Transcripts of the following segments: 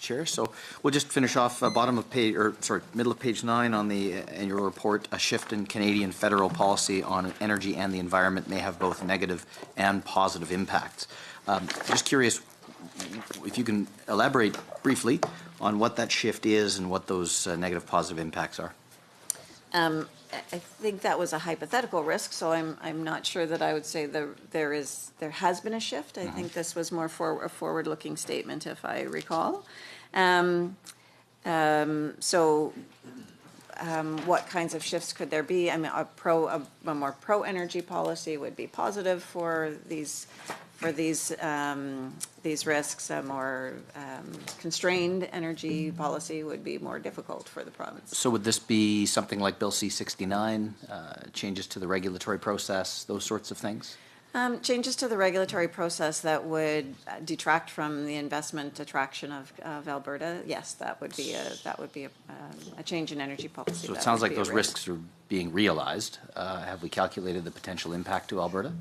Chair. So we'll just finish off middle of page 9 on the annual report. A shift in Canadian federal policy on energy and the environment may have both negative and positive impacts. Just curious if you can elaborate briefly on what that shift is and what those negative positive impacts are. I think that was a hypothetical risk, so I'm not sure that I would say there has been a shift. I think this was more for a forward-looking statement, if I recall. What kinds of shifts could there be? I mean, a more pro-energy policy would be positive for these risks. A more constrained energy policy would be more difficult for the province. So would this be something like Bill C-69, changes to the regulatory process, those sorts of things? Changes to the regulatory process that would detract from the investment attraction of Alberta. Yes, that would be a change in energy policy. So it sounds like those risks are being realized. Have we calculated the potential impact to Alberta?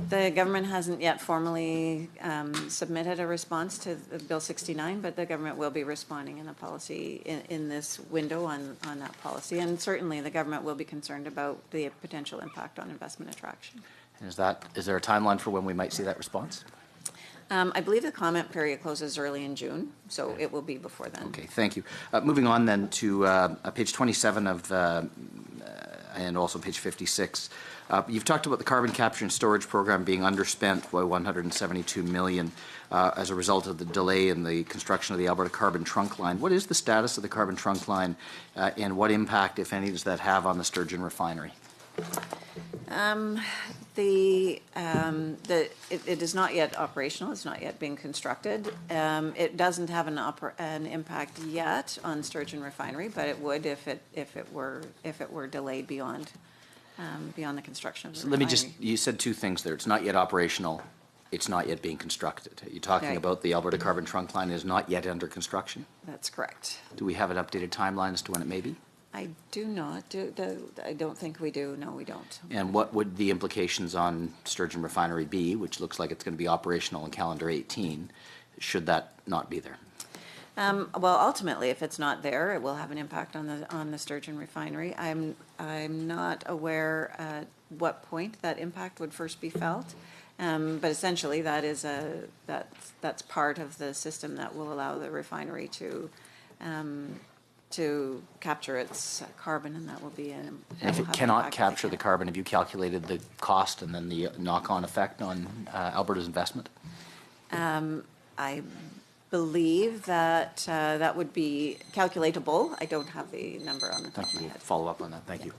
The government hasn't yet formally submitted a response to Bill 69, but the government will be responding in the policy in this window on that policy. And certainly the government will be concerned about the potential impact on investment attraction. And is there a timeline for when we might see that response? I believe the comment period closes early in June, so it will be before then. Okay, thank you. Moving on then to page 27 of and also page 56. You've talked about the carbon capture and storage program being underspent by $172 million as a result of the delay in the construction of the Alberta carbon trunk line. What is the status of the carbon trunk line and what impact, if any, does that have on the Sturgeon refinery? It is not yet operational. It's not yet being constructed. It doesn't have an impact yet on Sturgeon refinery, but it would if it were delayed beyond the construction of the refinery. You said two things there. It's not yet operational. It's not yet being constructed. Are you talking about the Alberta carbon trunk line is not yet under construction? That's correct. Do we have an updated timeline as to when it may be? I do not. I don't think we do. No, we don't. And what would the implications on Sturgeon refinery be, which looks like it's going to be operational in calendar 18, should that not be there? Well, ultimately, if it's not there, it will have an impact on the Sturgeon refinery. I'm not aware at what point that impact would first be felt, but essentially that's part of the system that will allow the refinery to capture its carbon, and that will be an. And if it cannot capture the carbon, have you calculated the cost and then the knock-on effect on Alberta's investment? I believe that that would be calculatable. I don't have the number on the top of my head. Thank you. We'll follow up on that. Thank you.